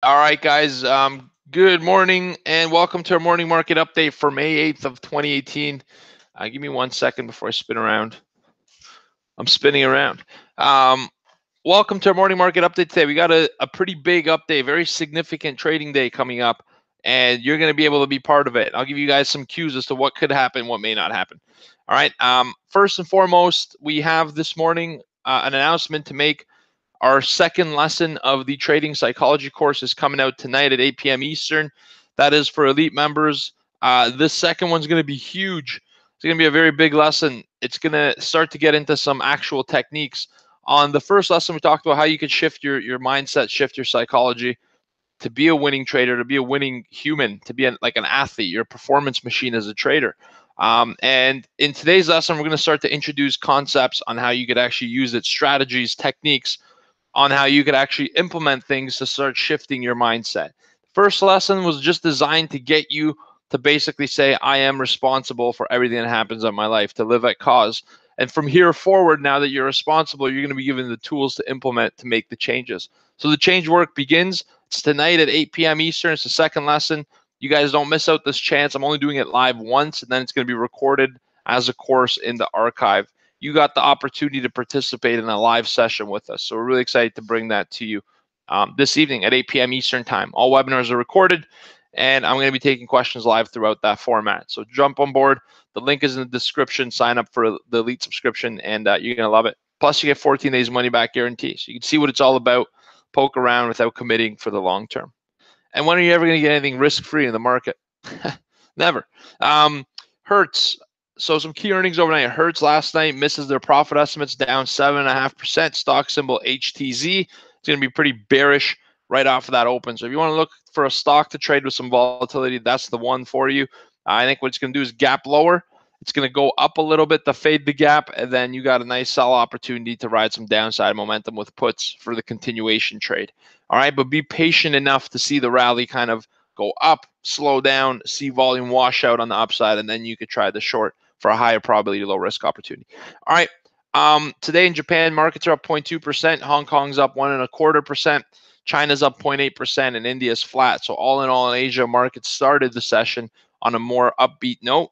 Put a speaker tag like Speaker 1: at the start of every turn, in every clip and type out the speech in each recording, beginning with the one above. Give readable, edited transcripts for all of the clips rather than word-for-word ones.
Speaker 1: All right, guys. Good morning and welcome to our morning market update for May 8th of 2018. Give me 1 second before I spin around. I'm spinning around. Um, Welcome to our morning market update today. We got a pretty big update, very significant trading day coming up, and you're going to be able to be part of it. I'll give you guys some cues as to what could happen, what may not happen. All right. First and foremost, we have this morning an announcement to make. Our second lesson of the trading psychology course is coming out tonight at 8 p.m. Eastern. That is for elite members. This second one's going to be huge. It's going to be a very big lesson. It's going to start to get into some actual techniques. On the first lesson, we talked about how you could shift your mindset, shift your psychology to be a winning trader, to be a winning human, to be like an athlete. You're a performance machine as a trader. And in today's lesson, we're going to start to introduce concepts on how you could actually use it, strategies, techniques on how you could actually implement things to start shifting your mindset. First lesson was just designed to get you to basically say, I am responsible for everything that happens in my life, to live at cause. And from here forward, now that you're responsible, you're going to be given the tools to implement to make the changes. So the change work begins. It's tonight at 8 p.m. Eastern. It's the second lesson. You guys don't miss out this chance. I'm only doing it live once, and then it's going to be recorded as a course in the archive. You got the opportunity to participate in a live session with us. So we're really excited to bring that to you this evening at 8 p.m. Eastern time. All webinars are recorded, and I'm going to be taking questions live throughout that format. So jump on board. The link is in the description. Sign up for the elite subscription, and you're going to love it. Plus, you get 14 days money back guarantee. So you can see what it's all about, poke around without committing for the long term. And when are you ever going to get anything risk-free in the market? Never. Hertz. So some key earnings overnight. Hertz last night misses their profit estimates, down 7.5%. Stock symbol HTZ. It's going to be pretty bearish right off of that open. So if you want to look for a stock to trade with some volatility, that's the one for you. I think what it's going to do is gap lower. It's going to go up a little bit to fade the gap, and then you got a nice sell opportunity to ride some downside momentum with puts for the continuation trade. All right, but be patient enough to see the rally kind of go up, slow down, see volume wash out on the upside, and then you could try the short for a higher probability, low risk opportunity. All right. Today in Japan, markets are up 0.2%. Hong Kong's up 1.25%. China's up 0.8%, and India's flat. So all in all, in Asia, markets started the session on a more upbeat note.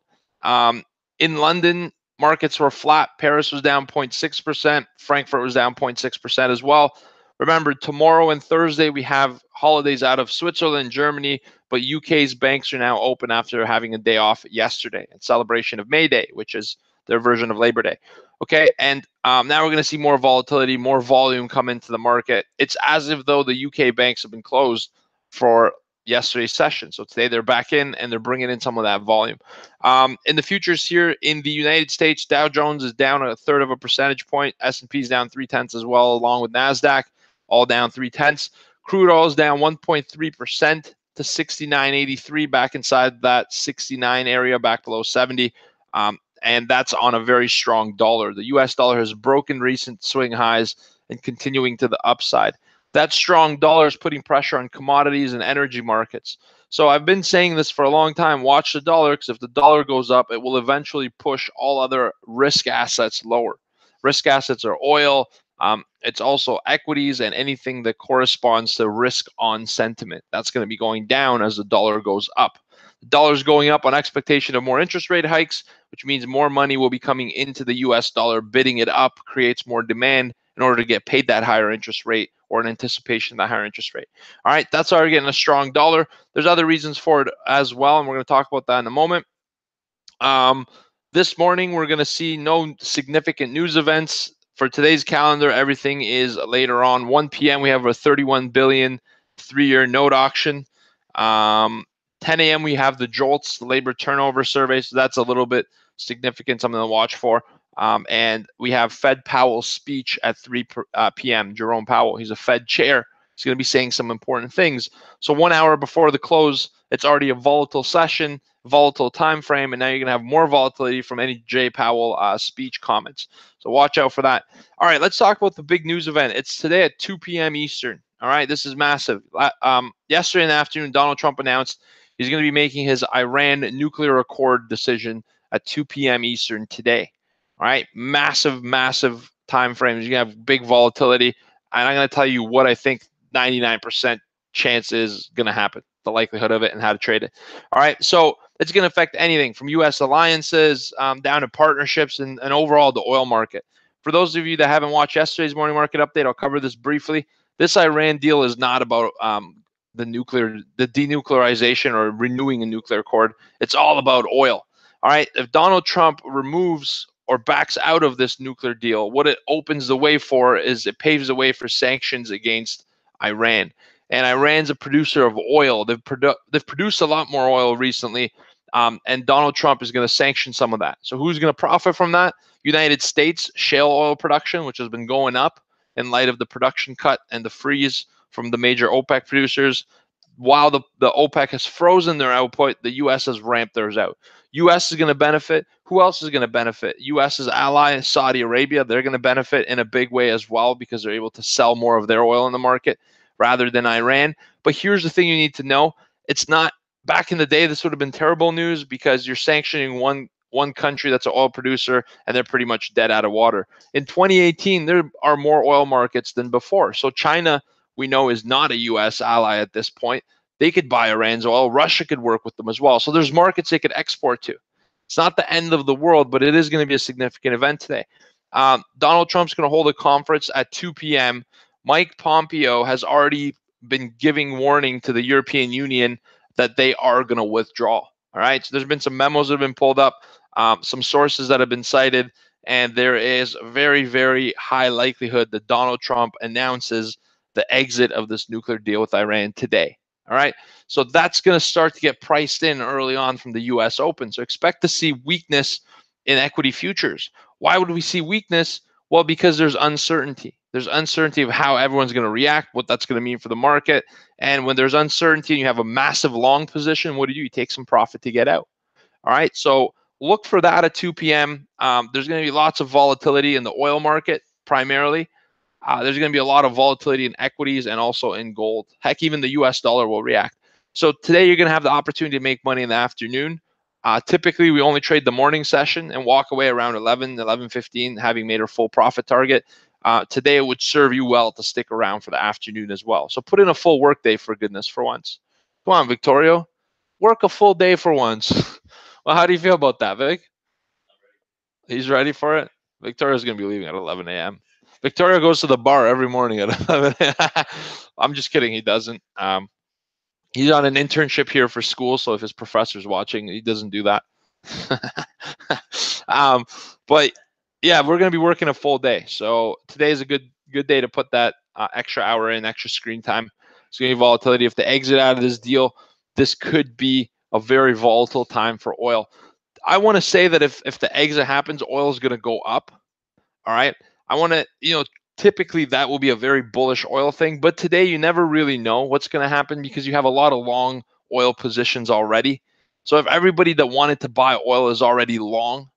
Speaker 1: In London, markets were flat. Paris was down 0.6%. Frankfurt was down 0.6% as well. Remember, tomorrow and Thursday, we have holidays out of Switzerland, Germany, but UK's banks are now open after having a day off yesterday in celebration of May Day, which is their version of Labor Day. Okay, and now we're going to see more volatility, more volume come into the market. It's as if though the UK banks have been closed for yesterday's session. So today they're back in and they're bringing in some of that volume. In the futures here in the United States, Dow Jones is down 1/3 of a percentage point. S&P is down 0.3 as well, along with NASDAQ, all down 0.3. Crude oil is down 1.3% to 69.83, back inside that 69 area, back below 70. And that's on a very strong dollar. The US dollar has broken recent swing highs and continuing to the upside. That strong dollar is putting pressure on commodities and energy markets. So I've been saying this for a long time. Watch the dollar, because if the dollar goes up, it will eventually push all other risk assets lower. Risk assets are oil. It's also equities and anything that corresponds to risk on sentiment. That's going to be going down as the dollar goes up. The dollar's going up on expectation of more interest rate hikes, which means more money will be coming into the US dollar, bidding it up, creates more demand in order to get paid that higher interest rate, or in anticipation of that higher interest rate. All right, that's already getting a strong dollar. There's other reasons for it as well, and we're going to talk about that in a moment. This morning, we're going to see no significant news events. For today's calendar, everything is later on. 1 p.m., we have a 31 billion 3-year note auction. 10 a.m., we have the JOLTS, the labor turnover survey. So that's a little bit significant, something to watch for. And we have Fed Powell's speech at 3 p.m. Jerome Powell, he's a Fed chair. He's going to be saying some important things. So 1 hour before the close, it's already a volatile session, volatile time frame, and now you're going to have more volatility from any Jay Powell speech comments. So watch out for that. All right, let's talk about the big news event. It's today at 2 p.m. Eastern. All right, this is massive. Yesterday in the afternoon, Donald Trump announced he's going to be making his Iran nuclear accord decision at 2 p.m. Eastern today. All right, massive, time frames. You're going to have big volatility. And I'm going to tell you what I think 99% chance is going to happen, the likelihood of it, and how to trade it. All right, so it's going to affect anything from U.S. alliances down to partnerships and overall the oil market. For those of you that haven't watched yesterday's morning market update, I'll cover this briefly. This Iran deal is not about the denuclearization or renewing a nuclear accord. It's all about oil. All right, if Donald Trump removes or backs out of this nuclear deal, what it opens the way for is it paves the way for sanctions against Iran. And Iran's a producer of oil. They've produced a lot more oil recently, and Donald Trump is going to sanction some of that. So who's going to profit from that? United States shale oil production, which has been going up in light of the production cut and the freeze from the major OPEC producers. While the OPEC has frozen their output, the U.S. has ramped theirs out. U.S. is going to benefit. Who else is going to benefit? U.S.'s ally, Saudi Arabia, they're going to benefit in a big way as well because they're able to sell more of their oil in the market rather than Iran. But here's the thing you need to know. It's not, back in the day, this would have been terrible news because you're sanctioning one country that's an oil producer and they're pretty much dead out of water. In 2018, there are more oil markets than before. So China, we know, is not a U.S. ally at this point. They could buy Iran's oil. Russia could work with them as well. So there's markets they could export to. It's not the end of the world, but it is going to be a significant event today. Donald Trump's going to hold a conference at 2 p.m. Mike Pompeo has already been giving warning to the European Union that they are going to withdraw. All right. So there's been some memos that have been pulled up, some sources that have been cited, and there is a very, very high likelihood that Donald Trump announces the exit of this nuclear deal with Iran today. All right. So that's going to start to get priced in early on from the U.S. Open. So expect to see weakness in equity futures. Why would we see weakness? Well, because there's uncertainty. There's uncertainty of how everyone's going to react, what that's going to mean for the market. And when there's uncertainty and you have a massive long position, what do? You take some profit to get out. All right. So look for that at 2 p.m. There's going to be lots of volatility in the oil market primarily. There's going to be a lot of volatility in equities and also in gold. Heck, even the US dollar will react. So today you're going to have the opportunity to make money in the afternoon. Typically, we only trade the morning session and walk away around 11:15, having made our full profit target. Today, it would serve you well to stick around for the afternoon as well. So put in a full work day for goodness for once. Come on, Victorio. Work a full day for once. Well, how do you feel about that, Vic? He's ready for it? Victoria's going to be leaving at 11 a.m. Victoria goes to the bar every morning at 11 a.m. I'm just kidding. He doesn't. He's on an internship here for school, so if his professor's watching, he doesn't do that. But yeah, we're going to be working a full day. So today is a good day to put that extra hour in, extra screen time. It's going to be volatility. If they exit out of this deal, this could be a very volatile time for oil. I want to say that if the exit happens, oil is going to go up. All right. I want to, typically that will be a very bullish oil thing. But today you never really know what's going to happen because you have a lot of long oil positions already. So if everybody that wanted to buy oil is already long,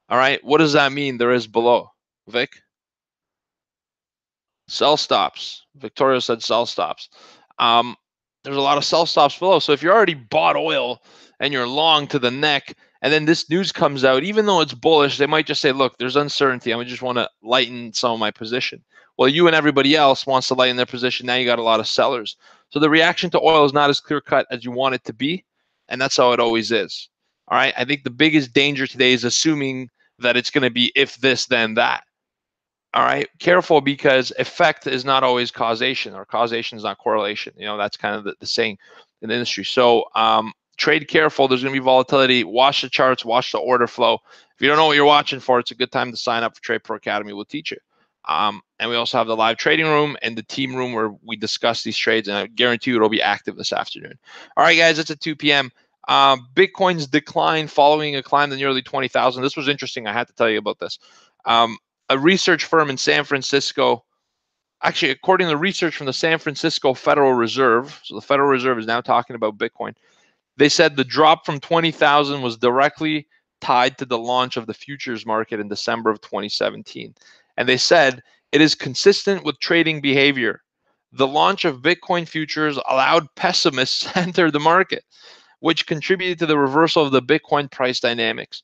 Speaker 1: all right, what does that mean there is below? Vic? Sell stops. Victoria said sell stops. There's a lot of sell stops below. So if you're already bought oil and you're long to the neck, and then this news comes out, even though it's bullish, they might just say, look, there's uncertainty. I just want to lighten some of my position. Well, you and everybody else wants to lighten their position. Now you got a lot of sellers. So the reaction to oil is not as clear cut as you want it to be. And that's how it always is. All right. I think the biggest danger today is assuming that it's going to be if this, then that. All right. Careful, because effect is not always causation, or causation is not correlation. That's kind of the saying in the industry. So trade careful. There's going to be volatility. Watch the charts. Watch the order flow. If you don't know what you're watching for, it's a good time to sign up for TRADEPRO Academy. We'll teach you. And we also have the live trading room and the team room where we discuss these trades, and I guarantee you it'll be active this afternoon. All right, guys, it's at 2 p.m. Bitcoin's decline following a climb to nearly 20,000. This was interesting. I had to tell you about this. A research firm in San Francisco, actually, according to research from the San Francisco Federal Reserve, so the Federal Reserve is now talking about Bitcoin, they said the drop from 20,000 was directly tied to the launch of the futures market in December of 2017. And they said it is consistent with trading behavior. The launch of Bitcoin futures allowed pessimists to enter the market, which contributed to the reversal of the Bitcoin price dynamics.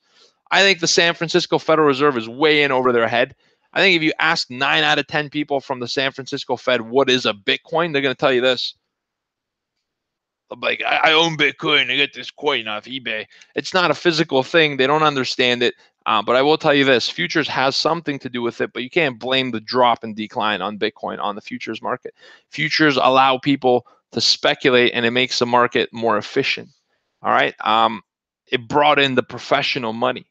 Speaker 1: I think the San Francisco Federal Reserve is way in over their head. I think if you ask 9 out of 10 people from the San Francisco Fed what is a Bitcoin, they're going to tell you this: like I own Bitcoin. I get this coin off eBay. It's not a physical thing. They don't understand it. But I will tell you this: futures has something to do with it, but you can't blame the drop and decline on Bitcoin on the futures market. Futures allow people to speculate, and it makes the market more efficient. All right. It brought in the professional money,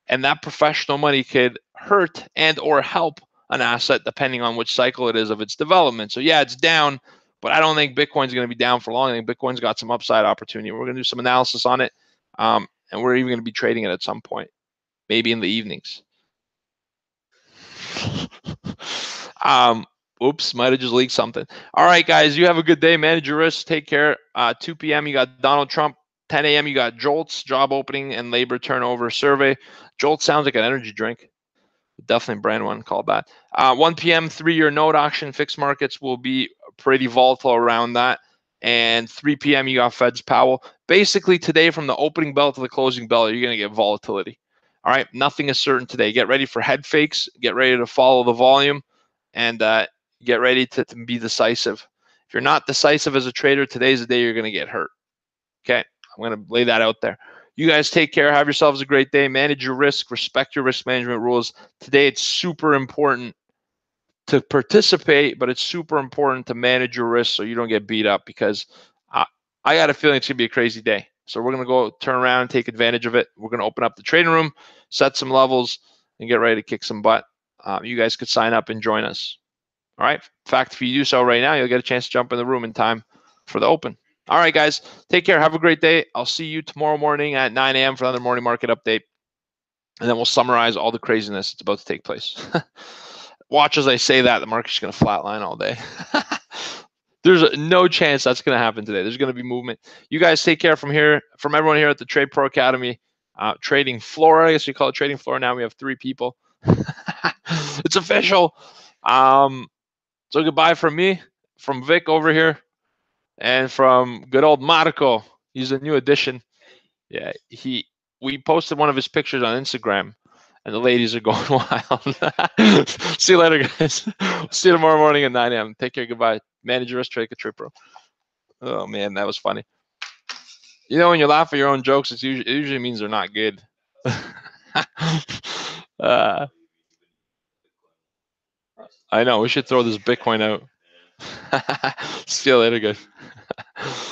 Speaker 1: and that professional money could hurt and or help an asset depending on which cycle it is of its development. So yeah, it's down, but I don't think Bitcoin's going to be down for long. I think Bitcoin's got some upside opportunity. We're going to do some analysis on it, and we're even going to be trading it at some point, maybe in the evenings. Oops, might have just leaked something. All right, guys, you have a good day. Manage your risks. Take care. 2 p.m. you got Donald Trump. 10 a.m. you got Jolt's job opening and labor turnover survey. Jolt sounds like an energy drink. Definitely brand one, call that. 1 p.m. 3-year note auction. Fixed markets will be pretty volatile around that. And 3 p.m. you got Fed's Powell. Basically today, from the opening bell to the closing bell, you're going to get volatility. All right, nothing is certain today. Get ready for head fakes. Get ready to follow the volume, and get ready to be decisive. If you're not decisive as a trader, today's the day you're going to get hurt. Okay, I'm going to lay that out there. You guys take care. Have yourselves a great day. Manage your risk. Respect your risk management rules. Today, it's super important to participate, but it's super important to manage your risk so you don't get beat up, because I got a feeling it's going to be a crazy day. So we're going to go turn around and take advantage of it. We're going to open up the trading room, set some levels, and get ready to kick some butt. You guys could sign up and join us. All right. In fact, if you do so right now, you'll get a chance to jump in the room in time for the open. All right, guys. Take care. Have a great day. I'll see you tomorrow morning at 9 a.m. for another morning market update. And then we'll summarize all the craziness that's about to take place. Watch as I say that, the market's going to flatline all day. There's no chance that's going to happen today. There's going to be movement. You guys take care from here, from everyone here at the Trade Pro Academy. Trading floor, I guess we call it trading floor now. We have 3 people. It's official. So goodbye from me, from Vic over here, and from good old Marco. He's a new addition. Yeah, we posted one of his pictures on Instagram, and the ladies are going wild. See you later, guys. See you tomorrow morning at 9 a.m. Take care. Goodbye. Manage your risk, trade a TRADEPRO. Oh man, that was funny. You know, when you laugh at your own jokes, it usually means they're not good. I know, we should throw this Bitcoin out. See you later, guys.